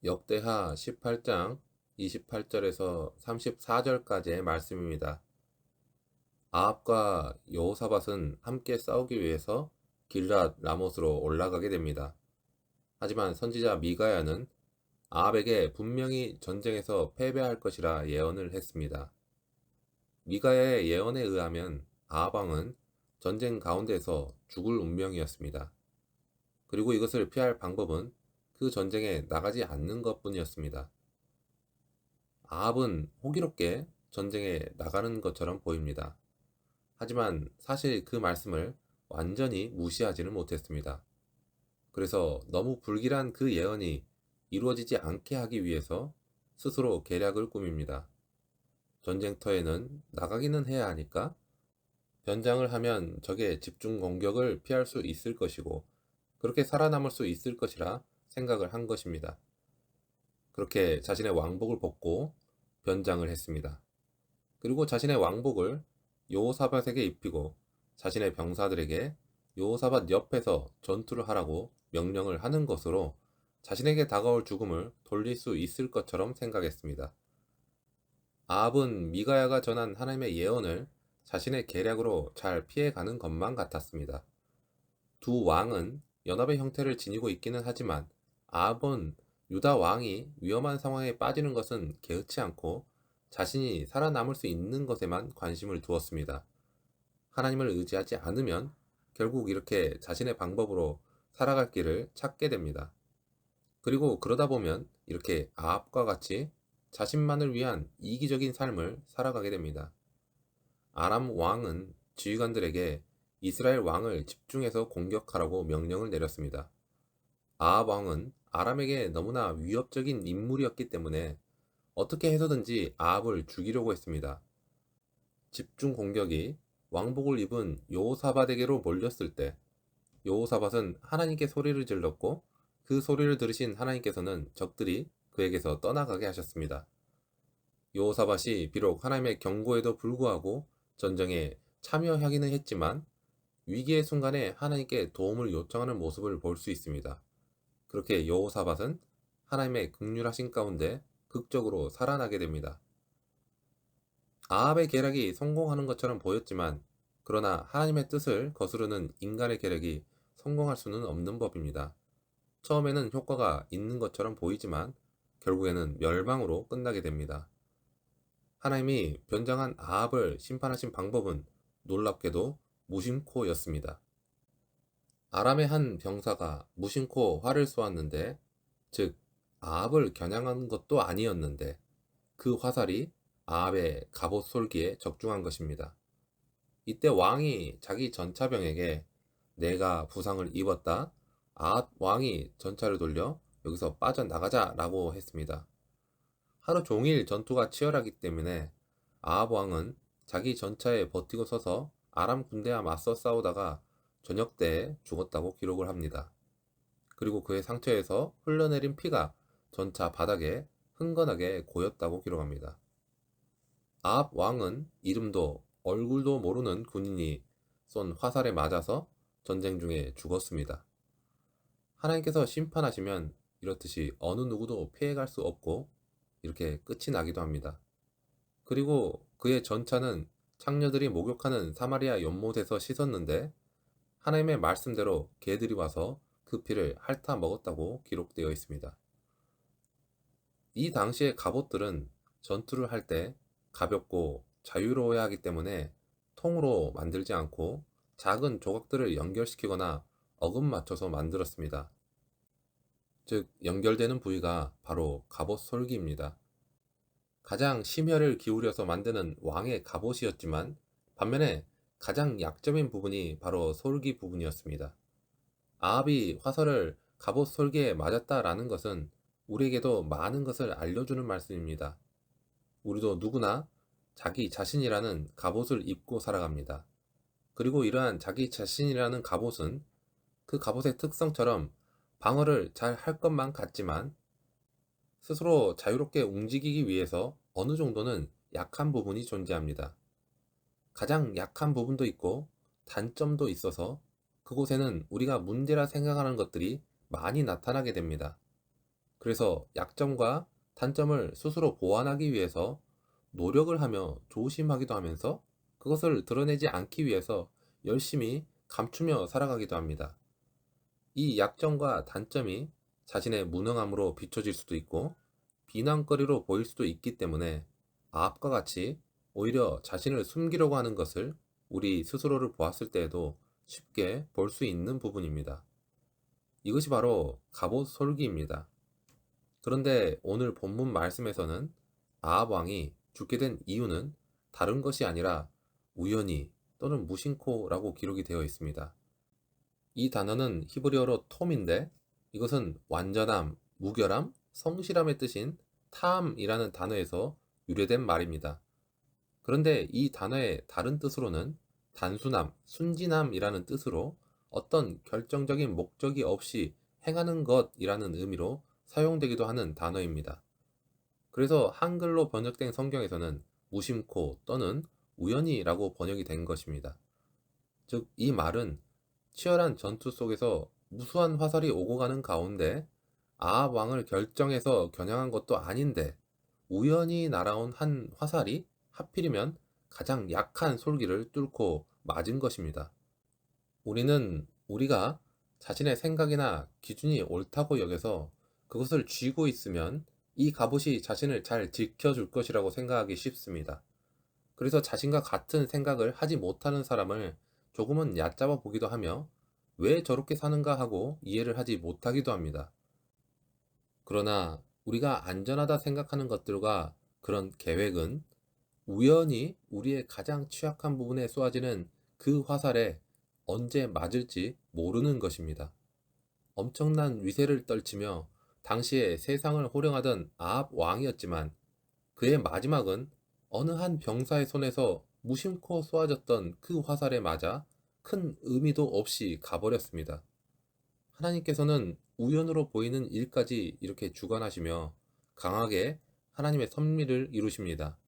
역대하 18장 28절에서 34절까지의 말씀입니다. 아합과 여호사밧은 함께 싸우기 위해서 길랏 라못으로 올라가게 됩니다. 하지만 선지자 미가야는 아합에게 분명히 전쟁에서 패배할 것이라 예언을 했습니다. 미가야의 예언에 의하면 아합 왕은 전쟁 가운데서 죽을 운명이었습니다. 그리고 이것을 피할 방법은 그 전쟁에 나가지 않는 것뿐이었습니다. 아합은 호기롭게 전쟁에 나가는 것처럼 보입니다. 하지만 사실 그 말씀을 완전히 무시하지는 못했습니다. 그래서 너무 불길한 그 예언이 이루어지지 않게 하기 위해서 스스로 계략을 꾸밉니다. 전쟁터에는 나가기는 해야 하니까 변장을 하면 적의 집중 공격을 피할 수 있을 것이고 그렇게 살아남을 수 있을 것이라 생각을 한 것입니다. 그렇게 자신의 왕복을 벗고 변장을 했습니다. 그리고 자신의 왕복을 여호사밧에게 입히고 자신의 병사들에게 여호사밧 옆에서 전투를 하라고 명령을 하는 것으로 자신에게 다가올 죽음을 돌릴 수 있을 것처럼 생각했습니다. 아합은 미가야가 전한 하나님의 예언을 자신의 계략으로 잘 피해가는 것만 같았습니다. 두 왕은 연합의 형태를 지니고 있기는 하지만 아합은 유다 왕이 위험한 상황에 빠지는 것은 개의치 않고 자신이 살아남을 수 있는 것에만 관심을 두었습니다. 하나님을 의지하지 않으면 결국 이렇게 자신의 방법으로 살아갈 길을 찾게 됩니다. 그리고 그러다 보면 이렇게 아합과 같이 자신만을 위한 이기적인 삶을 살아가게 됩니다. 아람 왕은 지휘관들에게 이스라엘 왕을 집중해서 공격하라고 명령을 내렸습니다. 아합 왕은 아람에게 너무나 위협적인 인물이었기 때문에 어떻게 해서든지 아합을 죽이려고 했습니다. 집중 공격이 왕복을 입은 여호사밧에게로 몰렸을 때 여호사밧은 하나님께 소리를 질렀고 그 소리를 들으신 하나님께서는 적들이 그에게서 떠나가게 하셨습니다. 여호사밧이 비록 하나님의 경고에도 불구하고 전쟁에 참여하기는 했지만 위기의 순간에 하나님께 도움을 요청하는 모습을 볼 수 있습니다. 그렇게 여호사밧은 하나님의 긍휼하신 가운데 극적으로 살아나게 됩니다. 아합의 계략이 성공하는 것처럼 보였지만 그러나 하나님의 뜻을 거스르는 인간의 계략이 성공할 수는 없는 법입니다. 처음에는 효과가 있는 것처럼 보이지만 결국에는 멸망으로 끝나게 됩니다. 하나님이 변장한 아합을 심판하신 방법은 놀랍게도 무심코였습니다. 아람의 한 병사가 무심코 활을 쏘았는데, 즉 아합을 겨냥한 것도 아니었는데 그 화살이 아합의 갑옷 솔기에 적중한 것입니다. 이때 왕이 자기 전차병에게 내가 부상을 입었다. 아합 왕이 전차를 돌려 여기서 빠져나가자 라고 했습니다. 하루 종일 전투가 치열하기 때문에 아합 왕은 자기 전차에 버티고 서서 아람 군대와 맞서 싸우다가 저녁 때에 죽었다고 기록을 합니다. 그리고 그의 상처에서 흘러내린 피가 전차 바닥에 흥건하게 고였다고 기록합니다. 아합 왕은 이름도 얼굴도 모르는 군인이 쏜 화살에 맞아서 전쟁 중에 죽었습니다. 하나님께서 심판하시면 이렇듯이 어느 누구도 피해갈 수 없고 이렇게 끝이 나기도 합니다. 그리고 그의 전차는 창녀들이 목욕하는 사마리아 연못에서 씻었는데 하나님의 말씀대로 개들이 와서 그 피를 핥아 먹었다고 기록되어 있습니다. 이 당시의 갑옷들은 전투를 할 때 가볍고 자유로워야 하기 때문에 통으로 만들지 않고 작은 조각들을 연결시키거나 어금 맞춰서 만들었습니다. 즉, 연결되는 부위가 바로 갑옷 솔기입니다. 가장 심혈을 기울여서 만드는 왕의 갑옷이었지만 반면에 가장 약점인 부분이 바로 솔기 부분이었습니다. 아합이 화살을 갑옷 솔기에 맞았다라는 것은 우리에게도 많은 것을 알려주는 말씀입니다. 우리도 누구나 자기 자신이라는 갑옷을 입고 살아갑니다. 그리고 이러한 자기 자신이라는 갑옷은 그 갑옷의 특성처럼 방어를 잘 할 것만 같지만 스스로 자유롭게 움직이기 위해서 어느 정도는 약한 부분이 존재합니다. 가장 약한 부분도 있고 단점도 있어서 그곳에는 우리가 문제라 생각하는 것들이 많이 나타나게 됩니다. 그래서 약점과 단점을 스스로 보완하기 위해서 노력을 하며 조심하기도 하면서 그것을 드러내지 않기 위해서 열심히 감추며 살아가기도 합니다. 이 약점과 단점이 자신의 무능함으로 비춰질 수도 있고 비난거리로 보일 수도 있기 때문에 아합과 같이 오히려 자신을 숨기려고 하는 것을 우리 스스로를 보았을 때에도 쉽게 볼 수 있는 부분입니다. 이것이 바로 갑옷 솔기입니다. 그런데 오늘 본문 말씀에서는 아합 왕이 죽게 된 이유는 다른 것이 아니라 우연히 또는 무심코라고 기록이 되어 있습니다. 이 단어는 히브리어로 톰인데 이것은 완전함, 무결함, 성실함의 뜻인 탐이라는 단어에서 유래된 말입니다. 그런데 이 단어의 다른 뜻으로는 단순함, 순진함이라는 뜻으로 어떤 결정적인 목적이 없이 행하는 것이라는 의미로 사용되기도 하는 단어입니다. 그래서 한글로 번역된 성경에서는 무심코 또는 우연히라고 번역이 된 것입니다. 즉, 이 말은 치열한 전투 속에서 무수한 화살이 오고 가는 가운데 아합 왕을 결정해서 겨냥한 것도 아닌데 우연히 날아온 한 화살이 하필이면 가장 약한 솔기를 뚫고 맞은 것입니다. 우리는 우리가 자신의 생각이나 기준이 옳다고 여겨서 그것을 쥐고 있으면 이 갑옷이 자신을 잘 지켜줄 것이라고 생각하기 쉽습니다. 그래서 자신과 같은 생각을 하지 못하는 사람을 조금은 얕잡아 보기도 하며 왜 저렇게 사는가 하고 이해를 하지 못하기도 합니다. 그러나 우리가 안전하다 생각하는 것들과 그런 계획은 우연히 우리의 가장 취약한 부분에 쏘아지는 그 화살에 언제 맞을지 모르는 것입니다. 엄청난 위세를 떨치며 당시에 세상을 호령하던 아합 왕이었지만 그의 마지막은 어느 한 병사의 손에서 무심코 쏘아졌던 그 화살에 맞아 큰 의미도 없이 가버렸습니다. 하나님께서는 우연으로 보이는 일까지 이렇게 주관하시며 강하게 하나님의 섭리를 이루십니다.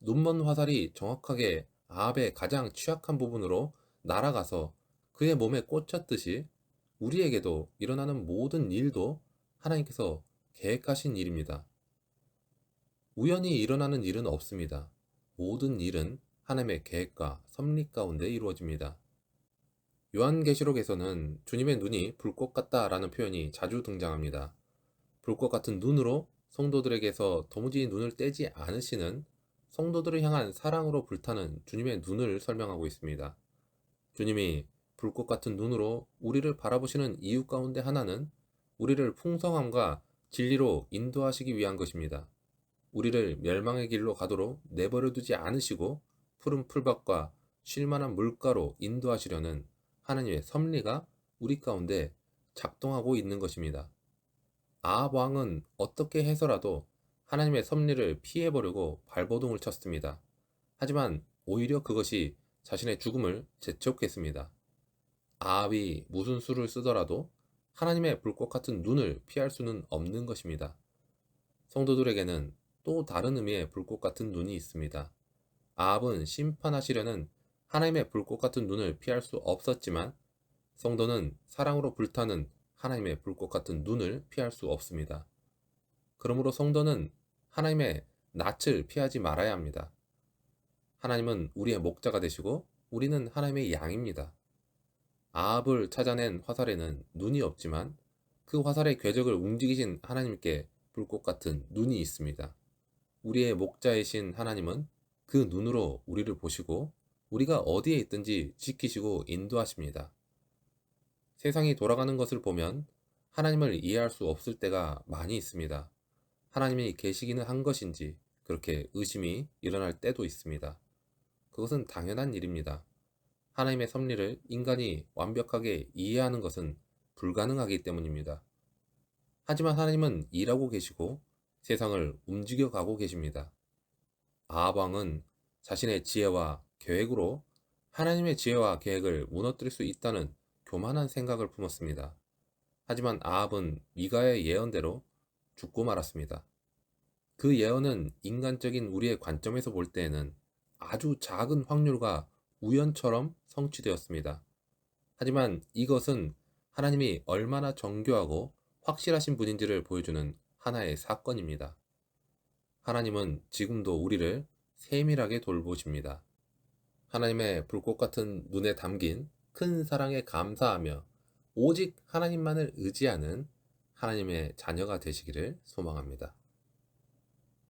눈먼 화살이 정확하게 아합의 가장 취약한 부분으로 날아가서 그의 몸에 꽂혔듯이 우리에게도 일어나는 모든 일도 하나님께서 계획하신 일입니다. 우연히 일어나는 일은 없습니다. 모든 일은 하나님의 계획과 섭리 가운데 이루어집니다. 요한계시록에서는 주님의 눈이 불꽃 같다라는 표현이 자주 등장합니다. 불꽃 같은 눈으로 성도들에게서 도무지 눈을 떼지 않으시는 성도들을 향한 사랑으로 불타는 주님의 눈을 설명하고 있습니다. 주님이 불꽃 같은 눈으로 우리를 바라보시는 이유 가운데 하나는 우리를 풍성함과 진리로 인도하시기 위한 것입니다. 우리를 멸망의 길로 가도록 내버려 두지 않으시고 푸른 풀밭과 쉴만한 물가로 인도하시려는 하나님의 섭리가 우리 가운데 작동하고 있는 것입니다. 아합 왕은 어떻게 해서라도 하나님의 섭리를 피해보려고 발버둥을 쳤습니다. 하지만 오히려 그것이 자신의 죽음을 재촉했습니다. 아합이 무슨 수를 쓰더라도 하나님의 불꽃 같은 눈을 피할 수는 없는 것입니다. 성도들에게는 또 다른 의미의 불꽃 같은 눈이 있습니다. 아합은 심판하시려는 하나님의 불꽃 같은 눈을 피할 수 없었지만 성도는 사랑으로 불타는 하나님의 불꽃 같은 눈을 피할 수 없습니다. 그러므로 성도는 하나님의 낯을 피하지 말아야 합니다. 하나님은 우리의 목자가 되시고 우리는 하나님의 양입니다. 아합을 찾아낸 화살에는 눈이 없지만 그 화살의 궤적을 움직이신 하나님께 불꽃 같은 눈이 있습니다. 우리의 목자이신 하나님은 그 눈으로 우리를 보시고 우리가 어디에 있든지 지키시고 인도하십니다. 세상이 돌아가는 것을 보면 하나님을 이해할 수 없을 때가 많이 있습니다. 하나님이 계시기는 한 것인지 그렇게 의심이 일어날 때도 있습니다. 그것은 당연한 일입니다. 하나님의 섭리를 인간이 완벽하게 이해하는 것은 불가능하기 때문입니다. 하지만 하나님은 일하고 계시고 세상을 움직여 가고 계십니다. 아합 왕은 자신의 지혜와 계획으로 하나님의 지혜와 계획을 무너뜨릴 수 있다는 교만한 생각을 품었습니다. 하지만 아합은 미가의 예언대로 죽고 말았습니다. 그 예언은 인간적인 우리의 관점에서 볼 때에는 아주 작은 확률과 우연처럼 성취되었습니다. 하지만 이것은 하나님이 얼마나 정교하고 확실하신 분인지를 보여주는 하나의 사건입니다. 하나님은 지금도 우리를 세밀하게 돌보십니다. 하나님의 불꽃 같은 눈에 담긴 큰 사랑에 감사하며 오직 하나님만을 의지하는 하나님의 자녀가 되시기를 소망합니다.